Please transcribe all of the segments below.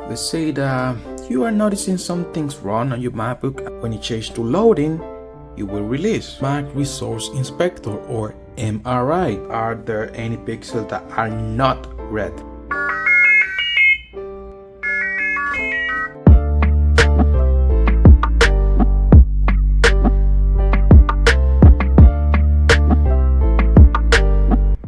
Let's say that you are noticing some things wrong on your MacBook. When you change to loading, you will release Mac Resource Inspector or MRI. Are there any pixels that are not red?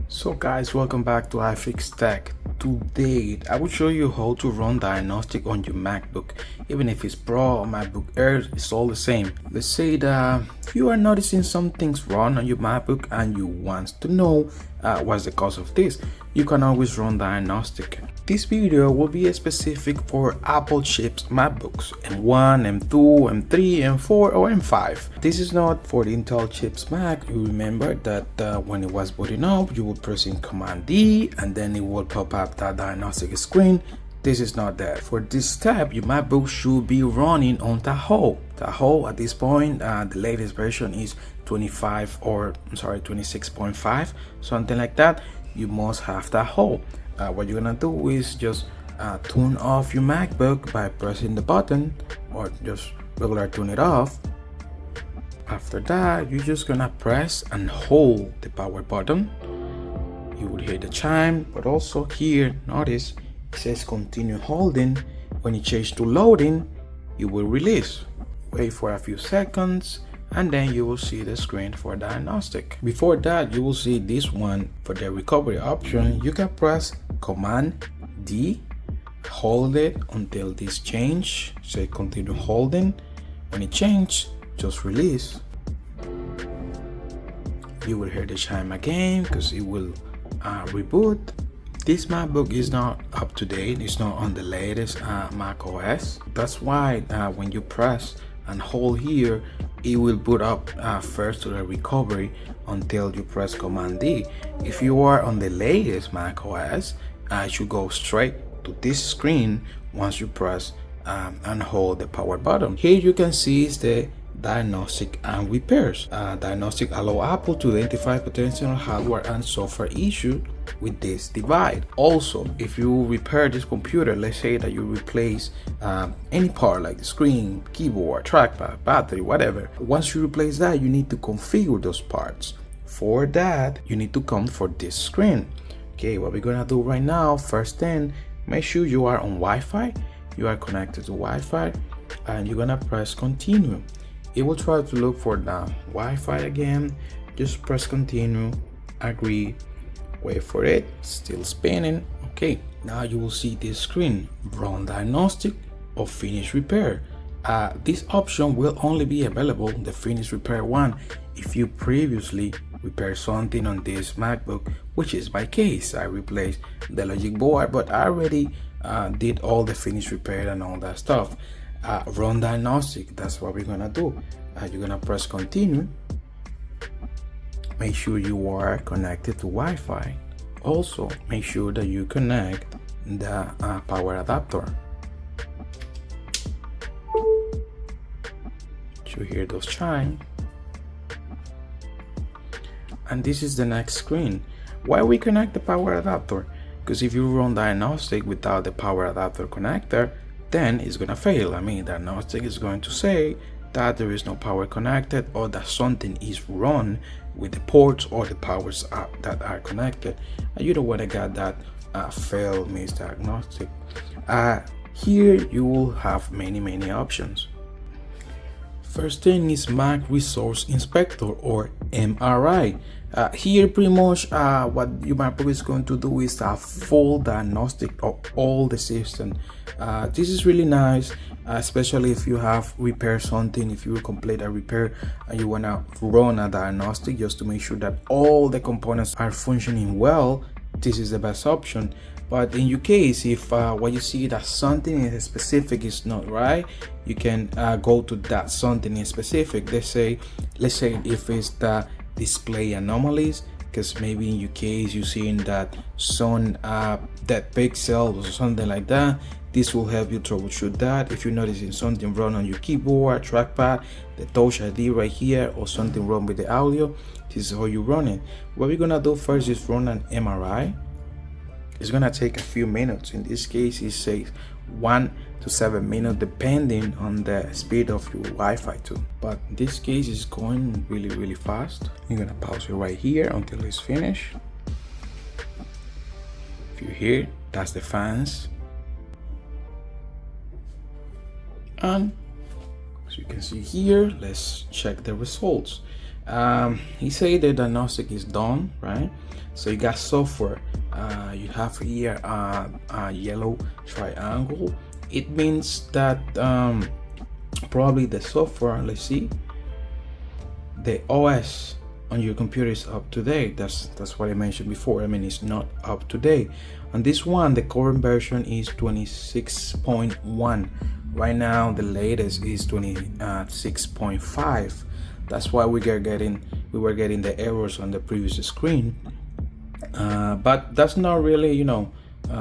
So guys, welcome back to iFix Tech. Today I will show you how to run diagnostic on your MacBook. Even if it's Pro or MacBook Air, it's all the same. Let's say that you are noticing some things wrong on your MacBook and you want to know what's the cause of this. You can always run diagnostic. This video will be specific for Apple chips MacBooks M1, M2, M3, M4 or M5. This is not for the Intel chips Mac. You remember that when it was booting up, you would press in Command D and then it will pop up that diagnostic screen. This is not that. For this step, your MacBook should be running on Tahoe. Tahoe at this point, the latest version is 26.5, something like that. You must have Tahoe. What you're gonna do is just turn off your MacBook by pressing the button, or just regular turn it off. After that, you're just gonna press and hold the power button. You will hear the chime, but also here, notice it says continue holding. When you change to loading, you will release. Wait for a few seconds and then you will see the screen for diagnostic. Before that, you will see this one for the recovery option. You can press Command D, hold it until this change, say continue holding. When it changes, just release. You will hear the chime again because it will reboot. This MacBook is not up to date, it's not on the latest Mac OS. That's why when you press and hold here, it will boot up first to the recovery until you press Command D. If you are on the latest Mac OS, it should go straight to this screen once you press and hold the power button. Here you can see is the diagnostic and repairs. Diagnostic allow Apple to identify potential hardware and software issues with this device. Also, if you repair this computer, let's say that you replace any part like the screen, keyboard, trackpad, battery, whatever. Once you replace that, you need to configure those parts. For that, you need to come for this screen. Okay, what we're gonna do right now, first thing, make sure you are on Wi-Fi. You are connected to Wi-Fi and you're gonna press continue. It will try to look for the Wi-Fi again. Just press continue, agree, wait for it, still spinning. Okay, now you will see this screen, run diagnostic or finish repair. This option will only be available, the finish repair one, if you previously repaired something on this MacBook, which is my case. I replaced the logic board, but I already did all the finish repair and all that stuff. Run diagnostic, that's what we're gonna do. You're gonna press continue. Make sure you are connected to Wi-Fi. Also, make sure that you connect the power adapter. You hear those chime. And this is the next screen. Why we connect the power adapter? Because if you run diagnostic without the power adapter connector, then it's gonna fail. I mean, diagnostic is going to say that there is no power connected or that something is wrong with the ports or the powers that are connected. And you don't want to get that fail misdiagnostic. Here you will have many options. First thing is Mac Resource Inspector or MRI. Here pretty much what your MacBook is going to do is a full diagnostic of all the system. This is really nice, especially if you have repaired something, if you complete a repair and you want to run a diagnostic just to make sure that all the components are functioning well. This is the best option. But in your case, if what you see that something in specific is not right, you can go to that something in specific. Let's say if it's the display anomalies, because maybe in your case you're seeing that some dead pixels or something like that. This will help you troubleshoot that. If you're noticing something wrong on your keyboard, trackpad, the Touch ID right here, or something wrong with the audio, this is how you run it. What we're gonna do first is run an MRI. It's gonna take a few minutes. In this case, it says 1 to 7 minutes depending on the speed of your Wi-Fi too. But in this case is going really fast. You're gonna pause it right here until it's finished. If you hear, that's the fans. And as you can see here, let's check the results. He said the diagnostic is done, right? So you got software. You have here a yellow triangle. It means that probably the software, let's see, the OS on your computer is up to date. That's what I mentioned before. I mean, it's not up to date. On this one, the current version is 26.1. Right now, the latest is 26.5. That's why we were getting the errors on the previous screen. But that's not really, you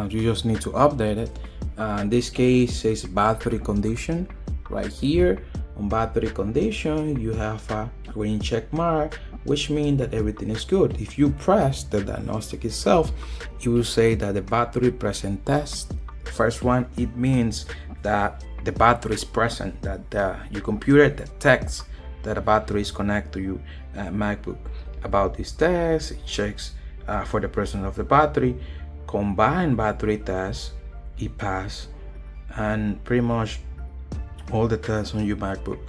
just need to update it. In this case, it says battery condition. Right here on battery condition, you have a green check mark, which means that everything is good. If you press the diagnostic itself, it will say that the battery present test. First one, it means that the battery is present, that your computer detects that the battery is connected to your MacBook. About this test, it checks for the presence of the battery. Combined battery test, it passed, and pretty much all the tests on your MacBook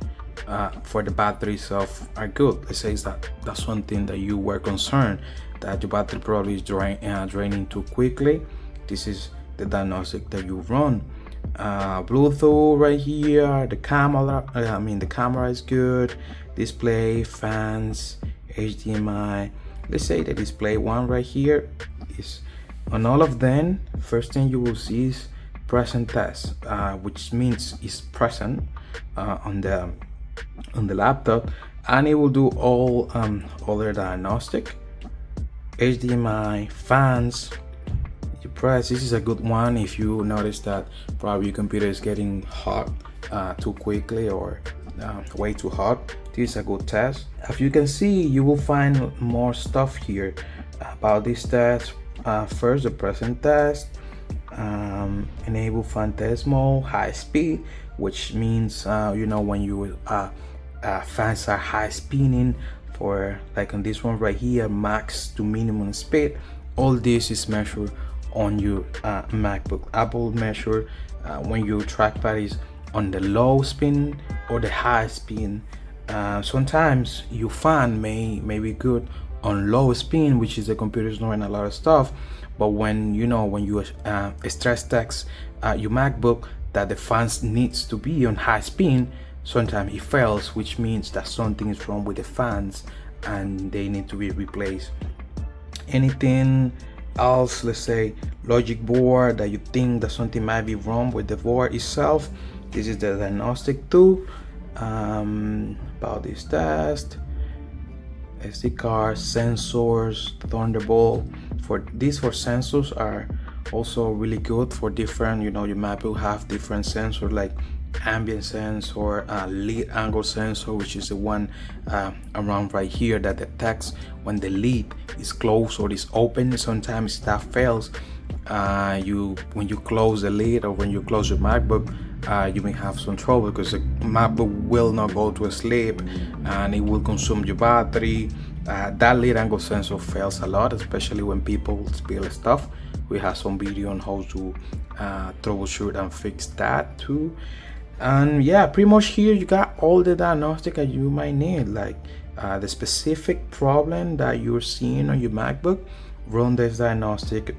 for the battery itself are good. It says that that's something that you were concerned that your battery probably is draining too quickly. This is the diagnostic that you run. Bluetooth right here, the camera, the camera is good, display, fans, HDMI. Let's say the display one right here is on all of them. First thing you will see is present test, which means it's present on the laptop, and it will do all other diagnostic, HDMI, fans. You press, this is a good one if you notice that probably your computer is getting hot too quickly or way too hot. This is a good test. As you can see, you will find more stuff here about this test. First, the present test, enable fan test mode, high speed, which means when you fans are high spinning, for like on this one right here, max to minimum speed. All this is measured on your MacBook. Apple measure when your trackpad is on the low spin or the high spin. Sometimes your fan may be good on low spin, which is the computer is knowing a lot of stuff, but when you stress test your MacBook that the fans needs to be on high spin, sometimes it fails, which means that something is wrong with the fans and they need to be replaced. Anything else, let's say logic board, that you think that something might be wrong with the board itself, this is the diagnostic tool. About this test, SD card, sensors, Thunderbolt. For sensors are also really good for different, your MacBook have different sensors like ambient sensor, lead angle sensor, which is the one around right here that detects when the lid is closed or is open. Sometimes that fails. When you close the lid or when you close your MacBook, you may have some trouble because the MacBook will not go to sleep and it will consume your battery. That lead angle sensor fails a lot, especially when people spill stuff. We have some video on how to troubleshoot and fix that too. And yeah, pretty much here you got all the diagnostic that you might need, like the specific problem that you're seeing on your MacBook. Run this diagnostic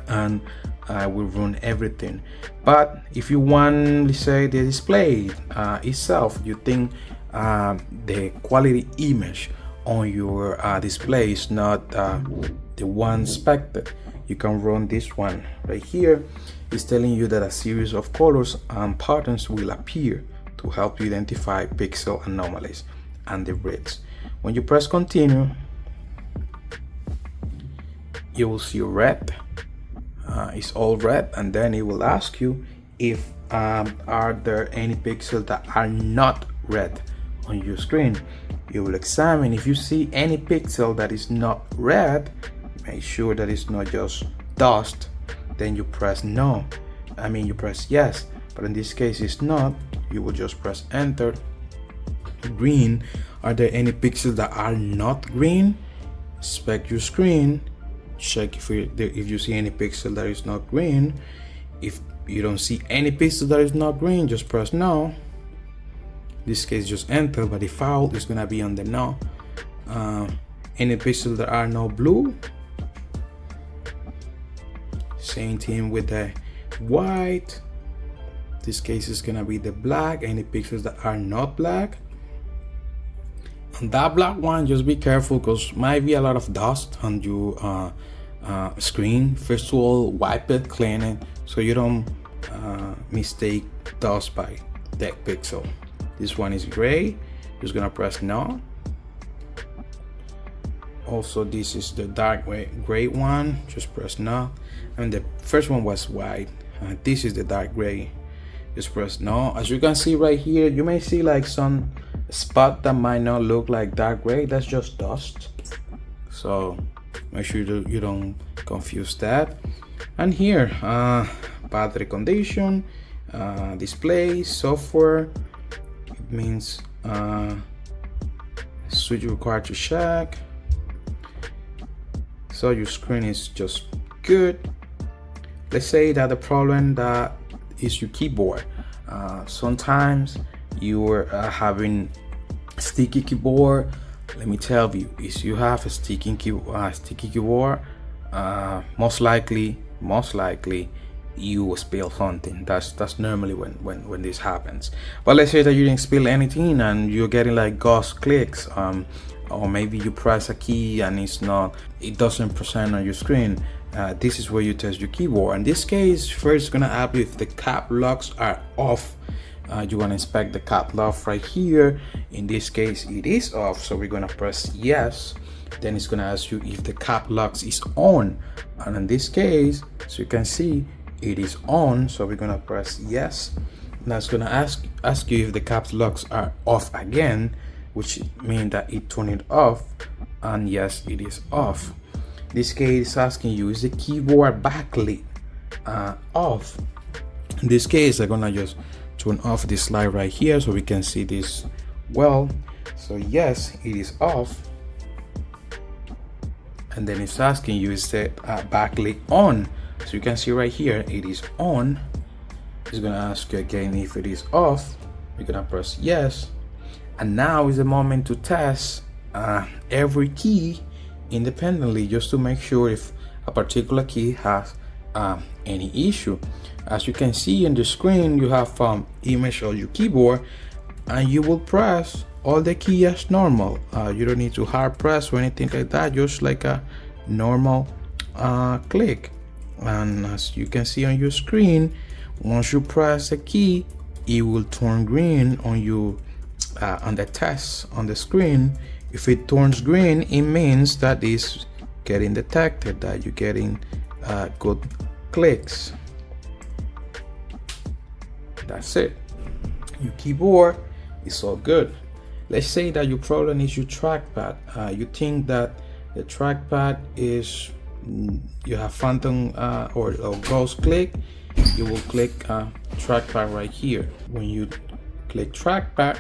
and I will run everything. But if you want, let's say, the display itself, you think the quality image on your display is not the one expected, you can run this one right here. It's telling you that a series of colors and patterns will appear to help you identify pixel anomalies and the reads. When you press continue, you will see red. It's all red, and then it will ask you if are there any pixels that are not red on your screen. You will examine. If you see any pixel that is not red, make sure that it's not just dust, then you press no. you press yes, but in this case it's not. You will just press enter. Green. Are there any pixels that are not green? Inspect your screen, check if you see any pixel that is not green. If you don't see any pixel that is not green, just press no. In this case just enter, but the default is gonna be on the no. Any pixels that are not blue, same thing with the white. This case is gonna be the black. Any pixels that are not black. On that black one, just be careful because might be a lot of dust on your screen. First of all, wipe it, clean it, so you don't mistake dust by that pixel. This one is gray. Just gonna press no. Also, this is the dark gray one. Just press no. And the first one was white. This is the dark gray. Just press no. As you can see right here, you may see like some spot that might not look like dark gray. That's just dust. So make sure you don't confuse that. And here, battery condition, display, software. It means switch required to check. So your screen is just good. Let's say that the problem that is your keyboard. Sometimes you're having sticky keyboard. Let me tell you, if you have a sticky keyboard, most likely you will spill something. That's normally when this happens. But let's say that you didn't spill anything and you're getting like ghost clicks, or maybe you press a key and it doesn't present on your screen. This is where you test your keyboard. In this case, first gonna ask you if the cap locks are off. You want to inspect the cap lock right here. In this case it is off, so we're gonna press yes. Then it's gonna ask you if the cap locks is on, and in this case, as you can see, it is on, so we're gonna press yes. Now it's gonna ask you if the cap locks are off again, which means that it turned it off, and yes, it is off. This case is asking you, is the keyboard backlit off? In this case, I'm gonna just turn off this slide right here so we can see this well. So yes, it is off. And then it's asking you, is the backlit on? So you can see right here, it is on. It's gonna ask you again if it is off. You're gonna press yes. And now is the moment to test every key independently, just to make sure if a particular key has any issue. As you can see in the screen, you have image of your keyboard, and you will press all the keys as normal. You don't need to hard press or anything like that, just like a normal click. And as you can see on your screen, once you press a key, it will turn green on you on the test on the screen. If it turns green, it means that it's getting detected, that you're getting good clicks. That's it. Your keyboard is all good. Let's say that your problem is your trackpad. You think that the trackpad is you have phantom or ghost click. You will click trackpad right here. When you click trackpad,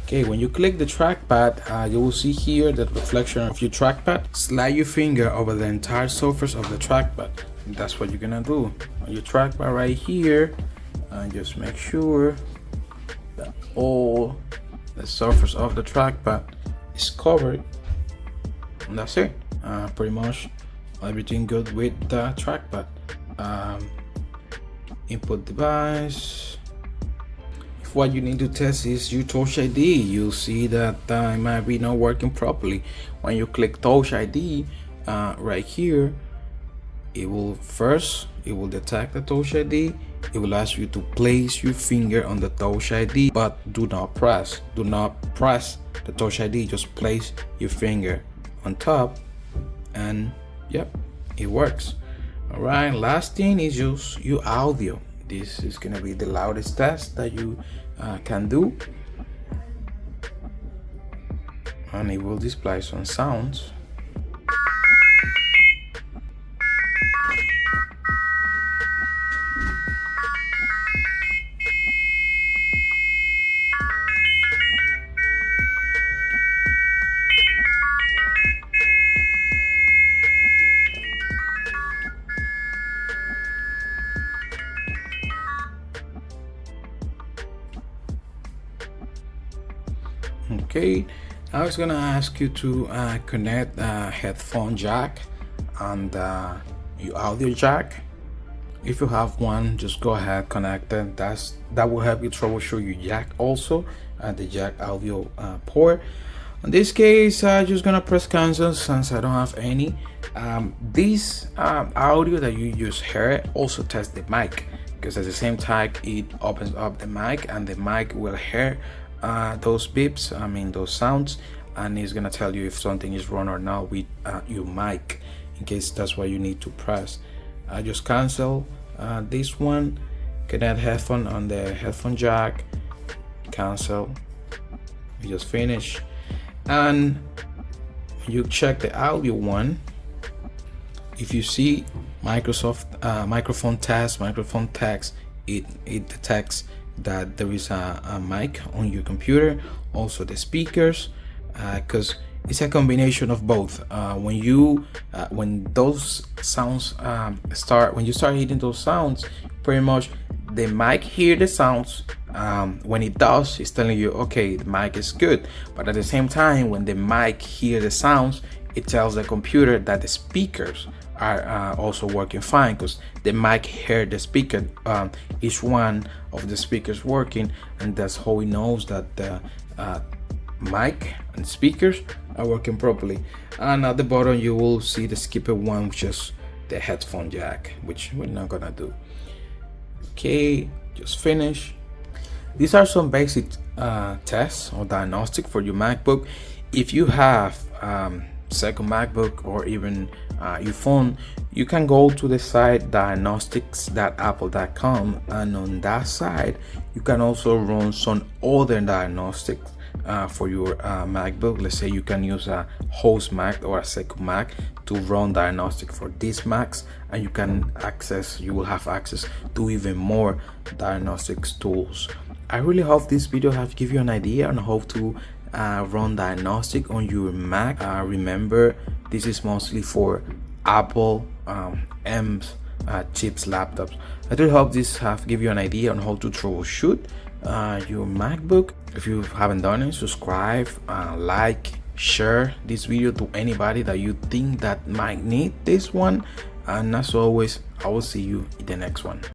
okay, when you click the trackpad, you will see here the reflection of your trackpad. Slide your finger over the entire surface of the trackpad. And that's what you're gonna do on your trackpad right here, and just make sure that all the surface of the trackpad is covered. And that's it. Pretty much everything good with the trackpad. Input device. If what you need to test is your Touch ID, you'll see that it might be not working properly. When you click Touch ID right here, it will detect the Touch ID. It will ask you to place your finger on the Touch ID, but do not press the Touch ID. Just place your finger on top, and yep, it works. All right, last thing is just your audio. This is gonna be the loudest test that you can do, and it will display some sounds. Okay, I was gonna ask you to connect headphone jack and your audio jack. If you have one, just go ahead, connect them. That will help you troubleshoot your jack also, the jack audio port. In this case, I'm just gonna press cancel since I don't have any. This audio that you just heard also tests the mic, because at the same time it opens up the mic and the mic will hear those beeps, those sounds, and it's gonna tell you if something is wrong or not with your mic, in case that's what you need to press. I just cancel this one, connect headphone on the headphone jack, cancel, you just finish. And when you check the audio one, if you see Microsoft microphone text, it detects that there is a mic on your computer, also the speakers, because it's a combination of both. When those sounds when you start hitting those sounds, pretty much the mic hear the sounds. When it does, it's telling you, okay, the mic is good. But at the same time, when the mic hear the sounds, it tells the computer that the speakers are also working fine, because the mic heard the speaker, each one of the speakers working, and that's how it knows that the mic and speakers are working properly. And at the bottom you will see the skipper one, which is the headphone jack, which we're not gonna do. Okay, just finish. These are some basic tests or diagnostic for your MacBook. If you have second MacBook or even your phone, you can go to the site diagnostics.apple.com, and on that site you can also run some other diagnostics for your MacBook. Let's say you can use a host Mac or a second Mac to run diagnostic for these Macs, and you will have access to even more diagnostics tools. I really hope this video have give you an idea on how to run diagnostic on your Mac. Remember, this is mostly for Apple chips laptops. I do hope this have give you an idea on how to troubleshoot your MacBook. If you haven't done it, subscribe, like, share this video to anybody that you think that might need this one, and as always, I will see you in the next one.